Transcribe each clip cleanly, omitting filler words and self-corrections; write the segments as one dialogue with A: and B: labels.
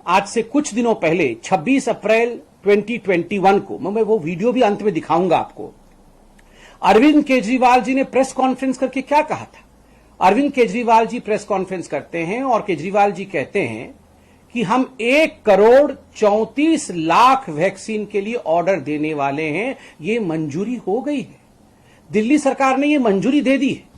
A: आज से कुछ दिनों पहले 26 अप्रैल 2021 को, मैं वो वीडियो भी अंत में दिखाऊंगा आपको, अरविंद केजरीवाल जी ने प्रेस कॉन्फ्रेंस करके क्या कहा था। अरविंद केजरीवाल जी प्रेस कॉन्फ्रेंस करते हैं और केजरीवाल जी कहते हैं कि हम 1,34,00,000 वैक्सीन के लिए ऑर्डर देने वाले हैं, ये मंजूरी हो गई है, दिल्ली सरकार ने ये मंजूरी दे दी है।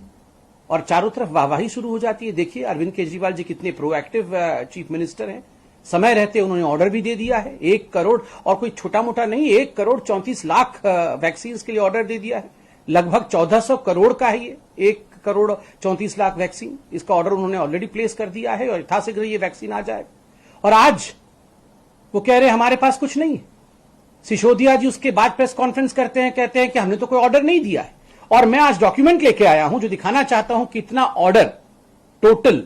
A: और चारों तरफ वाहवाही शुरू हो जाती है। देखिए अरविंद केजरीवाल जी कितने प्रोएक्टिव चीफ मिनिस्टर हैं, समय रहते उन्होंने ऑर्डर भी दे दिया है। 1 करोड़, और कोई छोटा मोटा नहीं, 1,34,00,000 वैक्सीन के लिए ऑर्डर दे दिया है। लगभग 1400 करोड़ का है ये, 1,34,00,000 वैक्सीन, इसका ऑर्डर उन्होंने ऑलरेडी प्लेस कर दिया है और यथाशीघ्र ये वैक्सीन आ जाएगा। और आज वो कह रहे हैं हमारे पास कुछ नहीं है। सिसोदिया जी उसके बाद प्रेस कॉन्फ्रेंस करते हैं, कहते हैं कि हमने तो कोई ऑर्डर नहीं दिया है। और मैं आज डॉक्यूमेंट लेके आया हूं जो दिखाना चाहता हूं कितना ऑर्डर टोटल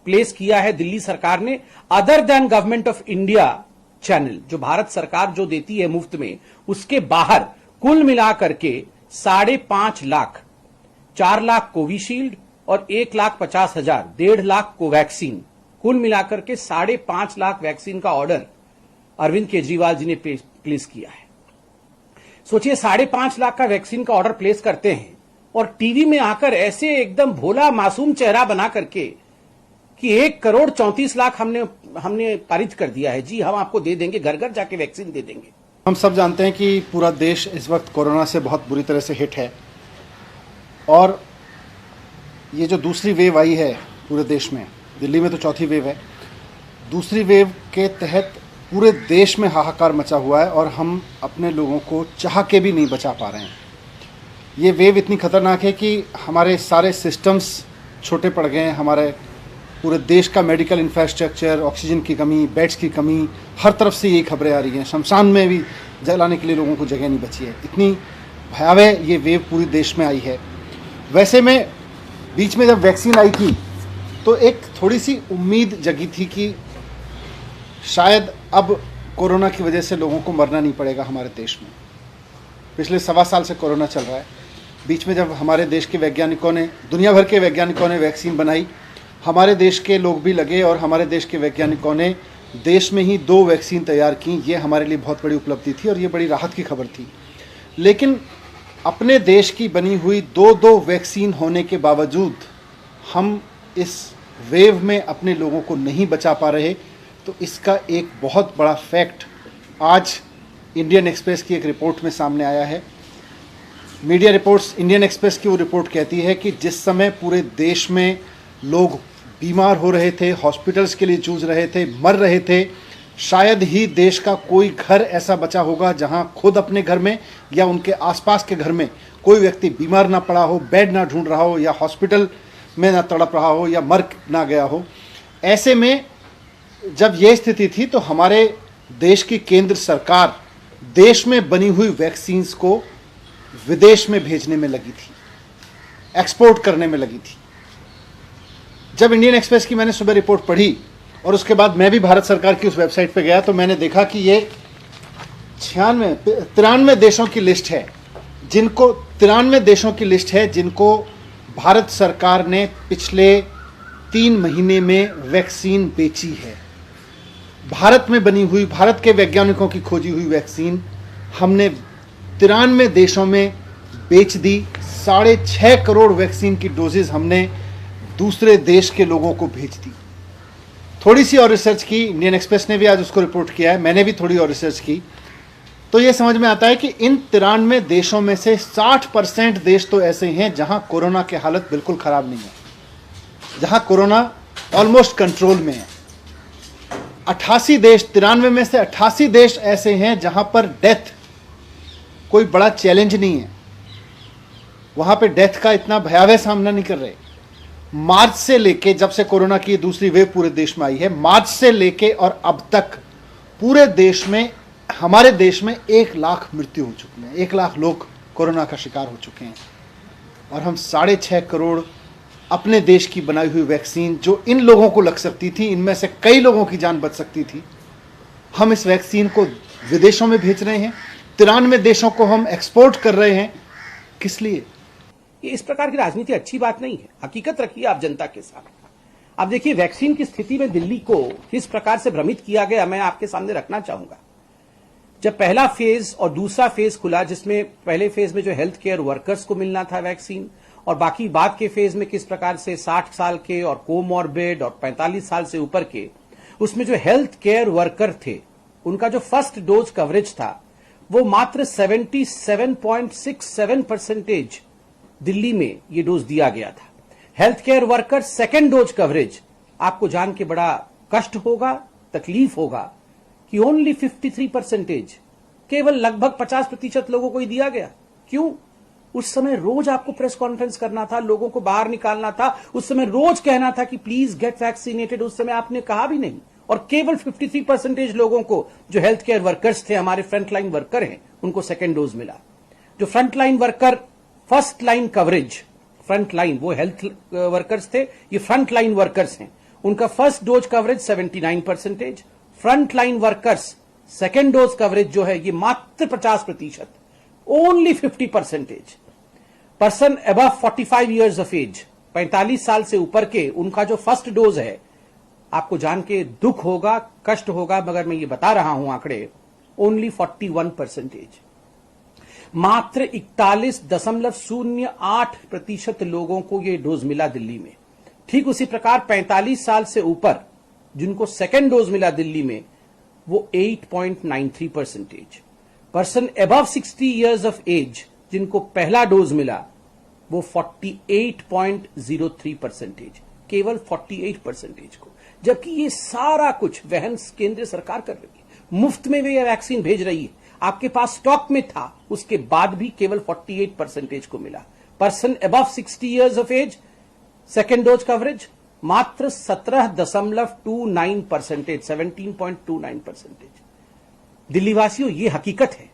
A: प्लेस किया है दिल्ली सरकार ने, other than government of India channel, जो भारत सरकार जो देती है मुफ्त में, उसके बाहर कुल मिलाकर के 5.5 लाख, 4 लाख कोविशील्ड और 1,50,000, 1.5 लाख कोवैक्सीन, कुल मिलाकर के 5.5 लाख वैक्सीन का ऑर्डर अरविंद केजरीवाल जी ने प्लेस किया है। सोचिए 5.5 लाख का वैक्सीन का ऑर्डर प्लेस करते हैं और टीवी में आकर ऐसे एकदम भोला मासूम चेहरा बना करके कि 1,34,00,000 हमने पारित कर दिया है, जी हम आपको दे देंगे, घर घर जाके वैक्सीन दे देंगे।
B: हम सब जानते हैं कि पूरा देश इस वक्त कोरोना से बहुत बुरी तरह से हिट है और ये जो दूसरी वेव आई है पूरे देश में, दिल्ली में तो चौथी वेव है, दूसरी वेव के तहत पूरे देश में हाहाकार मचा हुआ है और हम अपने लोगों को चाह के भी नहीं बचा पा रहे हैं। ये वेव इतनी खतरनाक है कि हमारे सारे सिस्टम्स छोटे पड़ गए हैं, हमारे पूरे देश का मेडिकल इंफ्रास्ट्रक्चर, ऑक्सीजन की कमी, बेड्स की कमी, हर तरफ से यही खबरें आ रही हैं। शमशान में भी जलाने के लिए लोगों को जगह नहीं बची है। इतनी भयावह ये वेव पूरे देश में आई है। वैसे में बीच में जब वैक्सीन आई थी तो एक थोड़ी सी उम्मीद जगी थी कि शायद अब कोरोना की वजह से लोगों को मरना नहीं पड़ेगा हमारे देश में। पिछले 1.25 साल से कोरोना चल रहा है। बीच में जब हमारे देश के वैज्ञानिकों ने, दुनिया भर के वैज्ञानिकों ने वैक्सीन बनाई, हमारे देश के लोग भी लगे और हमारे देश के वैज्ञानिकों ने देश में ही 2 वैक्सीन तैयार की। ये हमारे लिए बहुत बड़ी उपलब्धि थी और ये बड़ी राहत की खबर थी। लेकिन अपने देश की बनी हुई 2 वैक्सीन होने के बावजूद हम इस वेव में अपने लोगों को नहीं बचा पा रहे। तो इसका एक बहुत बड़ा फैक्ट आज इंडियन एक्सप्रेस की एक रिपोर्ट में सामने आया है। मीडिया रिपोर्ट्स, इंडियन एक्सप्रेस की वो रिपोर्ट कहती है कि जिस समय पूरे देश में लोग बीमार हो रहे थे, हॉस्पिटल्स के लिए जूझ रहे थे, मर रहे थे, शायद ही देश का कोई घर ऐसा बचा होगा जहां खुद अपने घर में या उनके आसपास के घर में कोई व्यक्ति बीमार ना पड़ा हो, बेड ना ढूंढ रहा हो या हॉस्पिटल में ना तड़प रहा हो या मर ना गया हो। ऐसे में जब ये स्थिति थी तो हमारे देश की केंद्र सरकार देश में बनी हुई वैक्सीन्स को विदेश में भेजने में लगी थी, एक्सपोर्ट करने में लगी थी। जब इंडियन एक्सप्रेस की मैंने सुबह रिपोर्ट पढ़ी और उसके बाद मैं भी भारत सरकार की उस वेबसाइट पर गया तो मैंने देखा कि ये 93 देशों की लिस्ट है, जिनको 93 देशों की लिस्ट है जिनको भारत सरकार ने पिछले 3 महीने में वैक्सीन बेची है। भारत में बनी हुई, भारत के वैज्ञानिकों की खोजी हुई वैक्सीन हमने 93 देशों में बेच दी। 6.5 करोड़ वैक्सीन की डोजेज हमने दूसरे देश के लोगों को भेज दी। थोड़ी सी और रिसर्च की, इंडियन एक्सप्रेस ने भी आज उसको रिपोर्ट किया है, मैंने भी थोड़ी और रिसर्च की, तो ये समझ में आता है कि इन 93 देशों में से 60% देश तो ऐसे हैं जहां कोरोना की हालत बिल्कुल खराब नहीं है, जहां कोरोना ऑलमोस्ट कंट्रोल में है। 88 देश, 93 में से 88 देश ऐसे हैं जहां पर डेथ कोई बड़ा चैलेंज नहीं है, वहां पे डेथ का इतना भयावह सामना नहीं कर रहे। मार्च से लेके, जब से कोरोना की दूसरी वेव पूरे देश में आई है, मार्च से लेके और अब तक पूरे देश में, हमारे देश में 1 लाख मृत्यु हो चुकी है, 1 लाख लोग कोरोना का शिकार हो चुके हैं। और हम 6.5 करोड़ अपने देश की बनाई हुई वैक्सीन जो इन लोगों को लग सकती थी, इनमें से कई लोगों की जान बच सकती थी, हम इस वैक्सीन को विदेशों में भेज रहे हैं। 93 देशों को हम एक्सपोर्ट कर रहे हैं। किस लिए?
A: ये इस प्रकार की राजनीति अच्छी बात नहीं है। हकीकत रखिए आप जनता के साथ। अब देखिए, वैक्सीन की स्थिति में दिल्ली को किस प्रकार से भ्रमित किया गया, मैं आपके सामने रखना चाहूंगा। जब पहला फेज और दूसरा फेज खुला, जिसमें पहले फेज में जो हेल्थ केयर वर्कर्स को मिलना था वैक्सीन, और बाकी बाद के फेज में किस प्रकार से 60 साल के और कोमॉर्बिड और 45 साल से ऊपर के, उसमें जो हेल्थ केयर वर्कर थे उनका जो फर्स्ट डोज कवरेज था वो मात्र 77.67% दिल्ली में ये डोज दिया गया था। Health care worker second dose coverage, आपको जान के बड़ा कष्ट होगा, तकलीफ होगा कि ओनली 53%, केवल लगभग 50% लोगों को ही दिया गया। क्यों? उस समय रोज आपको प्रेस कॉन्फ्रेंस करना था, लोगों को बाहर निकालना था, उस समय रोज कहना था कि प्लीज गेट वैक्सीनेटेड। उस समय आपने कहा भी नहीं, और केवल 53% लोगों को, जो हेल्थ केयर वर्कर्स थे, हमारे फ्रंटलाइन वर्कर हैं, उनको सेकेंड डोज मिला। जो frontline worker first line coverage, front line वो हेल्थ वर्कर्स थे, ये फ्रंट लाइन वर्कर्स हैं, उनका first dose coverage 79%, front line workers second dose coverage जो है ये मात्र 50%, only 50%। Person above 45 years of age, 45 साल से ऊपर के, उनका जो फर्स्ट डोज है, आपको जान के दुख होगा, कष्ट होगा, मगर मैं ये बता रहा हूं आंकड़े, ओनली 41%। मात्र 41.08% लोगों को ये डोज मिला दिल्ली में। ठीक उसी प्रकार 45 साल से ऊपर जिनको सेकेंड डोज मिला दिल्ली में, वो 8.93%। Person above 60 years of age जिनको पहला डोज मिला, वो 48.03%, केवल 48% को। जबकि ये सारा कुछ वहन केंद्र सरकार कर रही है, मुफ्त में वे वैक्सीन भेज रही है, आपके पास स्टॉक में था, उसके बाद भी केवल 48% को मिला। Person above 60 years of age second dose coverage मात्र 17.29%, 17.29%। दिल्ली वासियों, ये हकीकत है,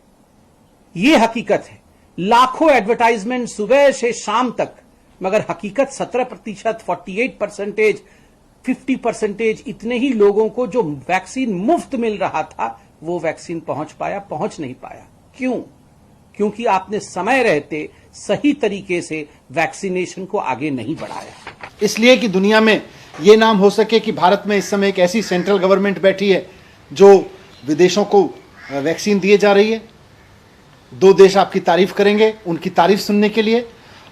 A: ये हकीकत है। लाखों एडवर्टाइजमेंट सुबह से शाम तक, मगर हकीकत 17%, 48%, 50%, इतने ही लोगों को जो वैक्सीन मुफ्त मिल रहा था, वो वैक्सीन पहुंच नहीं पाया। क्यों? क्योंकि आपने समय रहते सही तरीके से वैक्सीनेशन को आगे नहीं बढ़ाया।
B: इसलिए कि दुनिया में ये नाम हो सके कि भारत में इस समय एक ऐसी सेंट्रल गवर्नमेंट बैठी है जो विदेशों को वैक्सीन दिए जा रही है। दो देश आपकी तारीफ करेंगे, उनकी तारीफ सुनने के लिए।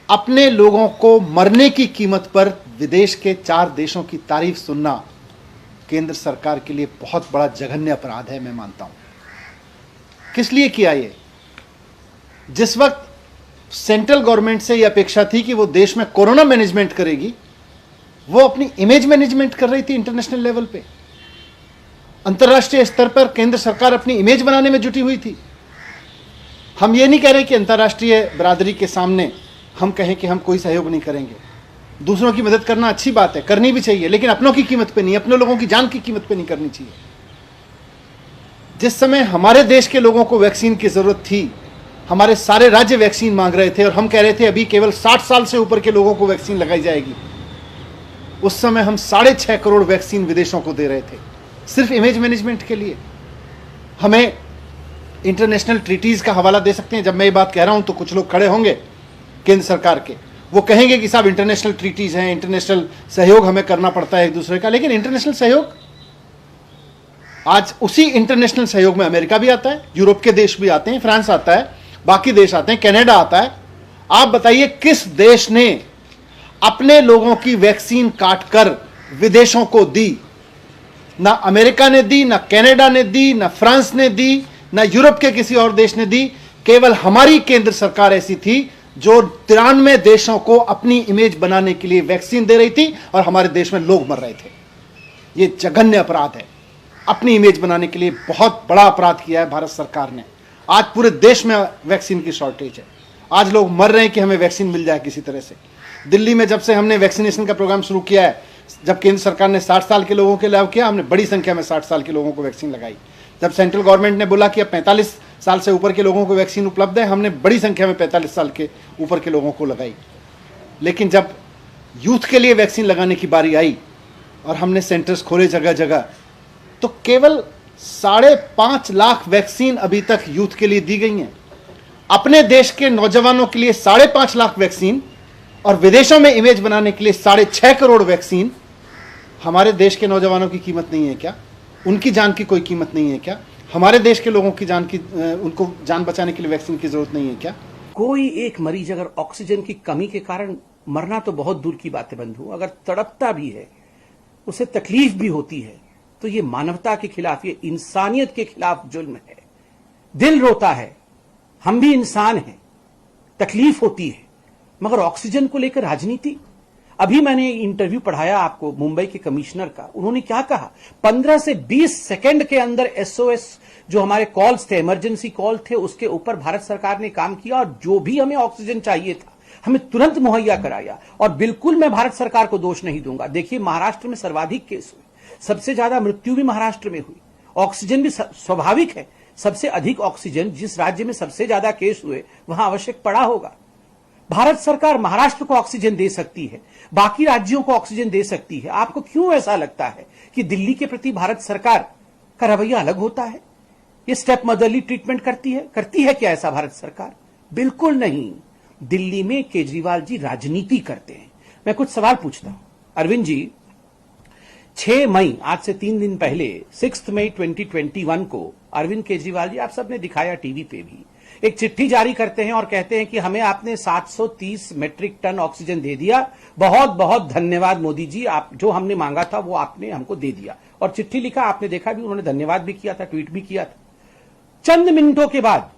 B: अपने लोगों को मरने की कीमत पर विदेश के 4 देशों की तारीफ सुनना केंद्र सरकार के लिए बहुत बड़ा जघन्य अपराध है, मैं मानता हूं। किस लिए किया ये? जिस वक्त सेंट्रल गवर्नमेंट से यह अपेक्षा थी कि वो देश में कोरोना मैनेजमेंट करेगी, वो अपनी इमेज मैनेजमेंट कर रही थी इंटरनेशनल लेवल पे। अंतर्राष्ट्रीय स्तर पर केंद्र सरकार अपनी इमेज बनाने में जुटी हुई थी। हम ये नहीं कह रहे कि अंतर्राष्ट्रीय बरादरी के सामने हम कहें कि हम कोई सहयोग नहीं करेंगे। दूसरों की मदद करना अच्छी बात है, करनी भी चाहिए, लेकिन अपनों की कीमत पे नहीं, अपने लोगों की जान की कीमत पे नहीं करनी चाहिए। जिस समय हमारे देश के लोगों को वैक्सीन की जरूरत थी, हमारे सारे राज्य वैक्सीन मांग रहे थे और हम कह रहे थे अभी केवल 60 साल से ऊपर के लोगों को वैक्सीन लगाई जाएगी, उस समय हम 6.5 करोड़ वैक्सीन विदेशों को दे रहे थे, सिर्फ इमेज मैनेजमेंट के लिए। हमें इंटरनेशनल ट्रीटीज का हवाला दे सकते हैं। जब मैं ये बात कह रहा हूं तो कुछ लोग खड़े होंगे केंद्र सरकार के, वो कहेंगे कि साहब इंटरनेशनल ट्रीटीज हैं, इंटरनेशनल सहयोग हमें करना पड़ता है एक दूसरे का। लेकिन इंटरनेशनल सहयोग, आज उसी इंटरनेशनल सहयोग में अमेरिका भी आता है, यूरोप के देश भी आते हैं, फ्रांस आता है, बाकी देश आते हैं, कनाडा आता है। आप बताइए किस देश ने अपने लोगों की वैक्सीन काटकर विदेशों को दी? ना अमेरिका ने दी, ना कनाडा ने दी, ना फ्रांस ने दी, ना यूरोप के किसी और देश ने दी। केवल हमारी केंद्र सरकार ऐसी थी जो 93 देशों को अपनी इमेज बनाने के लिए वैक्सीन दे रही थी और हमारे देश में लोग मर रहे थे। यह जघन्य अपराध है। अपनी इमेज बनाने के लिए बहुत बड़ा अपराध किया है भारत सरकार ने। आज पूरे देश में वैक्सीन की शॉर्टेज है। आज लोग मर रहे हैं कि हमें वैक्सीन मिल जाए किसी तरह से। दिल्ली में जब से हमने वैक्सीनेशन का प्रोग्राम शुरू किया है, जब केंद्र सरकार ने 60 साल के लोगों के लिए किया, हमने बड़ी संख्या में 60 साल के लोगों को वैक्सीन लगाई। जब सेंट्रल गवर्नमेंट ने बोला कि अब 45 साल से ऊपर के लोगों को वैक्सीन उपलब्ध है, हमने बड़ी संख्या में 45 साल के ऊपर के लोगों को लगाई। लेकिन जब यूथ के लिए वैक्सीन लगाने की बारी आई और हमने सेंटर्स खोले जगह जगह, तो केवल 5.5 लाख वैक्सीन अभी तक यूथ के लिए दी गई हैं। अपने देश के नौजवानों के लिए 5.5 लाख वैक्सीन और विदेशों में इमेज बनाने के लिए 6.5 करोड़ वैक्सीन। हमारे देश के नौजवानों की कीमत नहीं है क्या? उनकी जान की कोई कीमत नहीं है क्या? हमारे देश के लोगों की जान की उनको जान बचाने के लिए वैक्सीन की जरूरत नहीं है क्या?
A: कोई एक मरीज अगर ऑक्सीजन की कमी के कारण मरना तो बहुत दूर की बात है बंधु, अगर तड़पता भी है, उसे तकलीफ भी होती है, तो ये मानवता के खिलाफ, ये इंसानियत के खिलाफ जुल्म है। दिल रोता है, हम भी इंसान हैं, तकलीफ होती है, मगर ऑक्सीजन को लेकर राजनीति। अभी मैंने इंटरव्यू पढ़ाया आपको मुंबई के कमिश्नर का, उन्होंने क्या कहा, 15 से 20 सेकंड के अंदर एसओएस जो हमारे कॉल्स थे, इमरजेंसी कॉल थे, उसके ऊपर भारत सरकार ने काम किया और जो भी हमें ऑक्सीजन चाहिए था हमें तुरंत मुहैया कराया। और बिल्कुल मैं भारत सरकार को दोष नहीं दूंगा। देखिए, महाराष्ट्र में सर्वाधिक केस हुए, सबसे ज्यादा मृत्यु भी महाराष्ट्र में हुई, ऑक्सीजन भी स्वाभाविक है, सबसे अधिक ऑक्सीजन जिस राज्य में सबसे ज्यादा केस हुए वहां आवश्यक पड़ा होगा। भारत सरकार महाराष्ट्र को ऑक्सीजन दे सकती है, बाकी राज्यों को ऑक्सीजन दे सकती है। आपको क्यों ऐसा लगता है कि दिल्ली के प्रति भारत सरकार का रवैया अलग होता है? ये स्टेप मदरली ट्रीटमेंट करती है क्या ऐसा भारत सरकार? बिल्कुल नहीं। दिल्ली में केजरीवाल जी राजनीति करते हैं। मैं कुछ सवाल पूछता हूं अरविंद जी। 6 मई, आज से 3 दिन पहले 6 मई 2021 को अरविंद केजरीवाल जी, आप सबने दिखाया टीवी पे भी, एक चिट्ठी जारी करते हैं और कहते हैं कि हमें आपने 730 मीट्रिक टन ऑक्सीजन दे दिया, बहुत बहुत धन्यवाद मोदी जी, आप जो हमने मांगा था वो आपने हमको दे दिया। और चिट्ठी लिखा, आपने देखा भी, उन्होंने धन्यवाद भी किया था, ट्वीट भी किया था। चंद मिनटों के बाद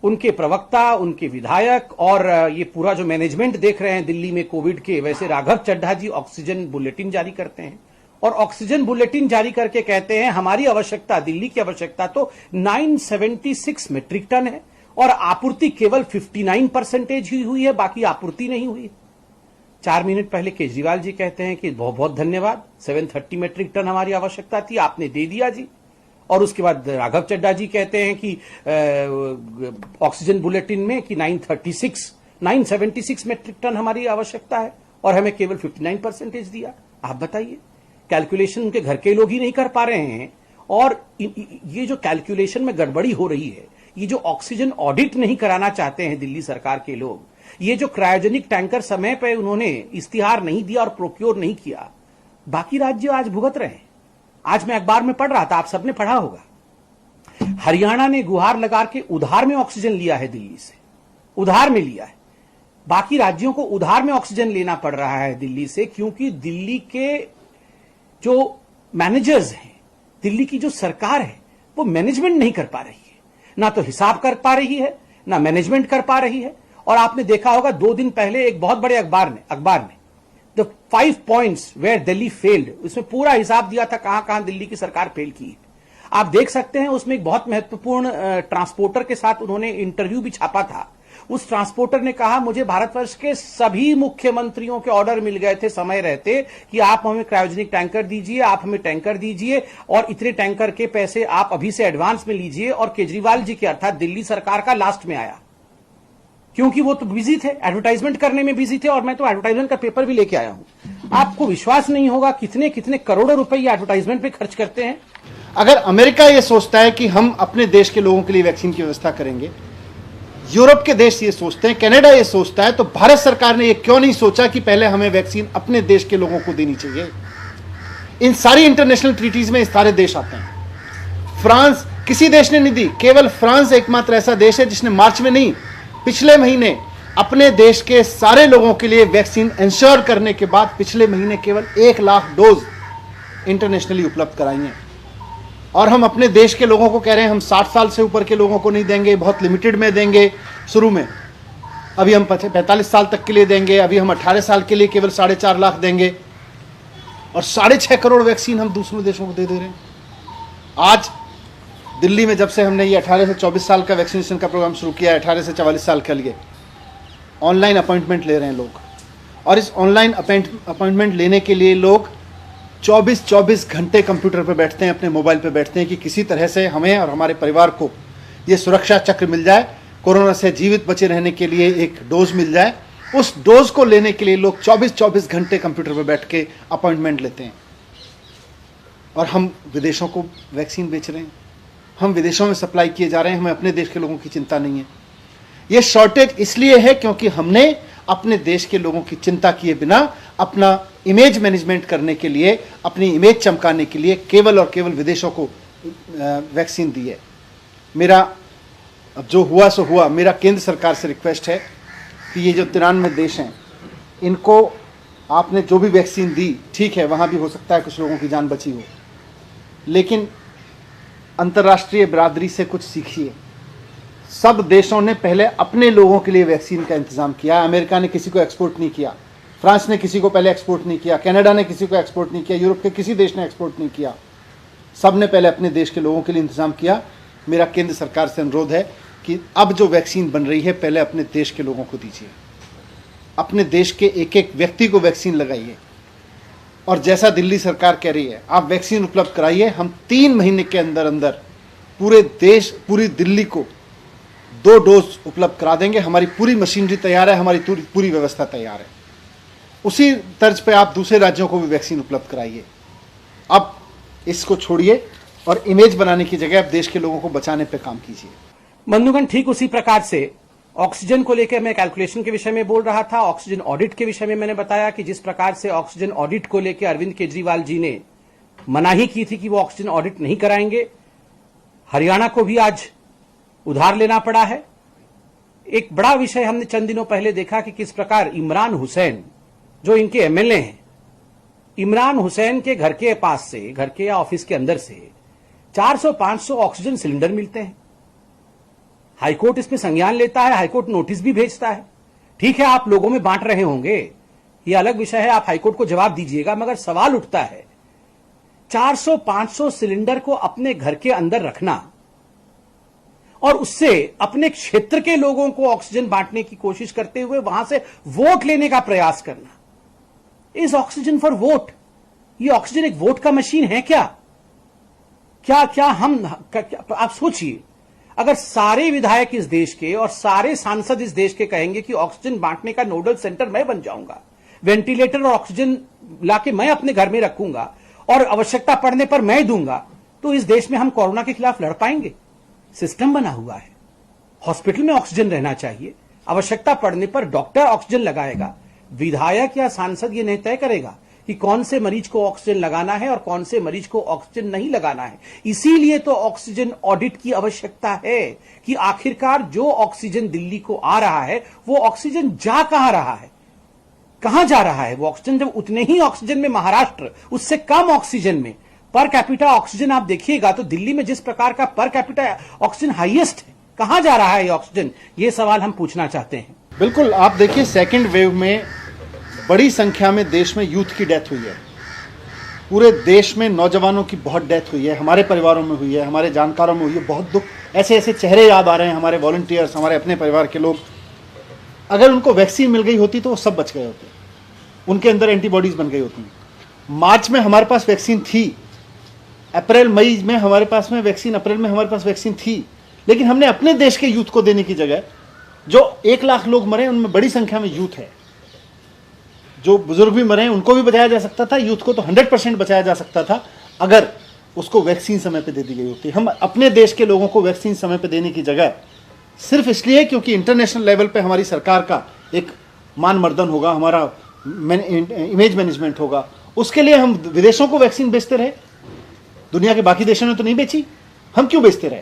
A: उनके प्रवक्ता, उनके विधायक और ये पूरा जो मैनेजमेंट देख रहे हैं दिल्ली में कोविड के, वैसे राघव चड्ढा जी ऑक्सीजन बुलेटिन जारी करते हैं और ऑक्सीजन बुलेटिन जारी करके कहते हैं हमारी आवश्यकता, दिल्ली की आवश्यकता तो 976 मीट्रिक टन है और आपूर्ति केवल 59% ही हुई है, बाकी आपूर्ति नहीं हुई। 4 मिनट पहले केजरीवाल जी कहते हैं कि बहुत बहुत धन्यवाद, 730 मीट्रिक टन हमारी आवश्यकता थी, आपने दे दिया जी। और उसके बाद राघव चड्ढा जी कहते हैं कि ऑक्सीजन बुलेटिन में कि 976 मीट्रिक टन हमारी आवश्यकता है और हमें केवल 59% दिया। आप बताइए, कैलकुलेशन उनके घर के लोग ही नहीं कर पा रहे हैं। और ये जो कैलकुलेशन में गड़बड़ी हो रही है, ये जो ऑक्सीजन ऑडिट नहीं कराना चाहते हैं दिल्ली सरकार के लोग, ये जो क्रायोजेनिक टैंकर समय पर उन्होंने इस्तिहार नहीं दिया और प्रोक्योर नहीं किया, बाकी राज्य आज भुगत रहे हैं। आज मैं अखबार में पढ़ रहा था, आप सबने पढ़ा होगा, हरियाणा ने गुहार लगा के उधार में ऑक्सीजन लिया है दिल्ली से, उधार में लिया है। बाकी राज्यों को उधार में ऑक्सीजन लेना पड़ रहा है दिल्ली से, क्योंकि दिल्ली के जो मैनेजर्स हैं, दिल्ली की जो सरकार है, वो मैनेजमेंट नहीं कर पा रही है, ना तो हिसाब कर पा रही है, ना मैनेजमेंट कर पा रही है। और आपने देखा होगा 2 दिन पहले एक बहुत बड़े अखबार ने the 5 points where Delhi failed, उसमें पूरा हिसाब दिया था कहां कहां दिल्ली की सरकार फेल की है। आप देख सकते हैं, उसमें एक बहुत महत्वपूर्ण ट्रांसपोर्टर के साथ उन्होंने इंटरव्यू भी छापा था। उस ट्रांसपोर्टर ने कहा, मुझे भारतवर्ष के सभी मुख्यमंत्रियों के ऑर्डर मिल गए थे समय रहते कि आप हमें क्रायोजेनिक टैंकर दीजिए, आप हमें टैंकर दीजिए और इतने टैंकर के पैसे आप अभी से एडवांस में लीजिए। और केजरीवाल जी के अर्थात दिल्ली सरकार का लास्ट में आया, क्योंकि वो तो बिजी थे, एडवर्टाइजमेंट करने में बिजी थे। और मैं तो एडवर्टाइजमेंट का पेपर भी लेके आया हूं। आपको विश्वास नहीं होगा कितने कितने करोड़ों रुपए ये एडवर्टाइजमेंट पे खर्च करते हैं।
B: अगर अमेरिका ये सोचता है कि हम अपने देश के लोगों के लिए वैक्सीन की व्यवस्था करेंगे, यूरोप के देश ये सोचते हैं, कनाडा ये सोचता है, तो भारत सरकार ने ये क्यों नहीं सोचा कि पहले हमें वैक्सीन अपने देश के लोगों को देनी चाहिए? इन सारी इंटरनेशनल ट्रीटीज में सारे देश आते हैं। फ्रांस, किसी देश ने नहीं दी, केवल फ्रांस एकमात्र ऐसा देश है जिसने मार्च में नहीं, पिछले महीने अपने देश के सारे लोगों के लिए वैक्सीन इंश्योर करने के बाद पिछले महीने केवल 1 लाख डोज इंटरनेशनली उपलब्ध कराई हैं। और हम अपने देश के लोगों को कह रहे हैं हम 60 साल से ऊपर के लोगों को नहीं देंगे, बहुत लिमिटेड में देंगे शुरू में, अभी हम 45 साल तक के लिए देंगे, अभी हम 18 साल के लिए केवल 4.5 लाख देंगे और 6.5 करोड़ वैक्सीन हम दूसरे देशों को दे रहे हैं। आज दिल्ली में जब से हमने ये 18 से 24 साल का वैक्सीनेशन का प्रोग्राम शुरू किया है, 18 से 44 साल के लिए ऑनलाइन अपॉइंटमेंट ले रहे हैं लोग। और इस ऑनलाइन अपॉइंटमेंट लेने के लिए लोग 24 घंटे कंप्यूटर पर बैठते हैं, अपने मोबाइल पर बैठते हैं कि किसी तरह से हमें और हमारे परिवार को ये सुरक्षा चक्र मिल जाए, कोरोना से जीवित बचे रहने के लिए एक डोज मिल जाए। उस डोज को लेने के लिए लोग 24 घंटे कंप्यूटर पर बैठ के अपॉइंटमेंट लेते हैं। और हम विदेशों को वैक्सीन बेच रहे हैं, हम विदेशों में सप्लाई किए जा रहे हैं, हमें अपने देश के लोगों की चिंता नहीं है। ये शॉर्टेज इसलिए है क्योंकि हमने अपने देश के लोगों की चिंता किए बिना अपना इमेज मैनेजमेंट करने के लिए, अपनी इमेज चमकाने के लिए केवल और केवल विदेशों को वैक्सीन दी है। मेरा अब जो हुआ सो हुआ, मेरा केंद्र सरकार से रिक्वेस्ट है कि ये जो 93 देश हैं, इनको आपने जो भी वैक्सीन दी, ठीक है, वहाँ भी हो सकता है कुछ लोगों की जान बची हो, लेकिन अंतर्राष्ट्रीय बिरादरी से कुछ सीखिए। सब देशों ने पहले अपने लोगों के लिए वैक्सीन का इंतजाम किया। अमेरिका ने किसी को एक्सपोर्ट नहीं किया, फ्रांस ने किसी को पहले एक्सपोर्ट नहीं किया, कनाडा ने किसी को एक्सपोर्ट नहीं किया, यूरोप के किसी देश ने एक्सपोर्ट नहीं किया। सब ने पहले अपने देश के लोगों के लिए इंतजाम किया। मेरा केंद्र सरकार से अनुरोध है कि अब जो वैक्सीन बन रही है, पहले अपने देश के लोगों को दीजिए, अपने देश के एक एक व्यक्ति को वैक्सीन लगाइए। और जैसा दिल्ली सरकार कह रही है, आप वैक्सीन उपलब्ध कराइए। हम 3 महीने के अंदर अंदर पूरे देश, पूरी दिल्ली को 2 डोज उपलब्ध करा देंगे। हमारी पूरी मशीनरी तैयार है, हमारी पूरी व्यवस्था तैयार है। उसी तर्ज पे आप दूसरे राज्यों को भी वैक्सीन उपलब्ध कराइए। अब इसको छोड़िए और इमेज बनाने की जगह आप देश के लोगों को बचाने पे काम कीजिए।
A: बंधुगण, ठीक उसी प्रकार से ऑक्सीजन को लेकर मैं कैलकुलेशन के विषय में बोल रहा था। ऑक्सीजन ऑडिट के विषय में मैंने बताया कि जिस प्रकार से ऑक्सीजन ऑडिट को लेकर अरविंद केजरीवाल जी ने मनाही की थी कि वो ऑक्सीजन ऑडिट नहीं कराएंगे, हरियाणा को भी आज उधार लेना पड़ा है। एक बड़ा विषय हमने चंद दिनों पहले देखा कि किस प्रकार इमरान हुसैन, जो इनके एमएलए हैं, इमरान हुसैन के घर के पास से, घर के या ऑफिस के अंदर से 400-500 ऑक्सीजन सिलेंडर मिलते हैं। हाईकोर्ट इसमें संज्ञान लेता है, हाईकोर्ट नोटिस भी भेजता है। ठीक है, आप लोगों में बांट रहे होंगे, यह अलग विषय है, आप हाईकोर्ट को जवाब दीजिएगा, मगर सवाल उठता है 400-500 सिलेंडर को अपने घर के अंदर रखना और उससे अपने क्षेत्र के लोगों को ऑक्सीजन बांटने की कोशिश करते हुए वहां से वोट लेने का प्रयास करना। Is oxygen for vote? ये ऑक्सीजन एक वोट का मशीन है क्या? क्या आप सोचिए, अगर सारे विधायक इस देश के और सारे सांसद इस देश के कहेंगे कि ऑक्सीजन बांटने का नोडल सेंटर मैं बन जाऊंगा, वेंटिलेटर और ऑक्सीजन लाके मैं अपने घर में रखूंगा और आवश्यकता पड़ने पर मैं दूंगा, तो इस देश में हम कोरोना के खिलाफ लड़ पाएंगे? सिस्टम बना हुआ है, हॉस्पिटल में ऑक्सीजन रहना चाहिए, आवश्यकता पड़ने पर डॉक्टर ऑक्सीजन लगाएगा। विधायक या सांसद ये नहीं तय करेगा कि कौन से मरीज को ऑक्सीजन लगाना है और कौन से मरीज को ऑक्सीजन नहीं लगाना है। इसीलिए तो ऑक्सीजन ऑडिट की आवश्यकता है कि आखिरकार जो ऑक्सीजन दिल्ली को आ रहा है वो ऑक्सीजन जा कहां रहा है, कहां जा रहा है वो ऑक्सीजन। जब उतने ही ऑक्सीजन में महाराष्ट्र, उससे कम ऑक्सीजन में पर कैपिटा ऑक्सीजन आप देखिएगा तो दिल्ली में जिस प्रकार का पर कैपिटा ऑक्सीजन हाईएस्ट है, कहां जा रहा है ये ऑक्सीजन? ये सवाल हम पूछना चाहते हैं।
B: बिल्कुल, आप देखिए सेकेंड वेव में बड़ी संख्या में देश में यूथ की डेथ हुई है। पूरे देश में नौजवानों की बहुत डेथ हुई है, हमारे परिवारों में हुई है, हमारे जानकारों में हुई है। बहुत दुख, ऐसे ऐसे चेहरे याद आ रहे हैं, हमारे वॉलंटियर्स, हमारे अपने परिवार के लोग। अगर उनको वैक्सीन मिल गई होती तो वो सब बच गए होते, उनके अंदर एंटीबॉडीज बन गई होती। मार्च में हमारे पास वैक्सीन थी, अप्रैल मई में हमारे पास में वैक्सीन, अप्रैल में हमारे पास वैक्सीन थी, लेकिन हमने अपने देश के यूथ को देने की जगह, जो 1 लाख लोग मरे उनमें बड़ी संख्या में यूथ है। जो बुजुर्ग भी मरे उनको भी बचाया जा सकता था, यूथ को तो 100% बचाया जा सकता था अगर उसको वैक्सीन समय पे दे दी गई होती। हम अपने देश के लोगों को वैक्सीन समय पे देने की जगह सिर्फ इसलिए क्योंकि इंटरनेशनल लेवल पे हमारी सरकार का एक मान मर्दन होगा, हमारा इमेज मैनेजमेंट होगा, उसके लिए हम विदेशों को वैक्सीन बेचते रहे। दुनिया के बाकी देशों ने तो नहीं बेची, हम क्यों बेचते रहे?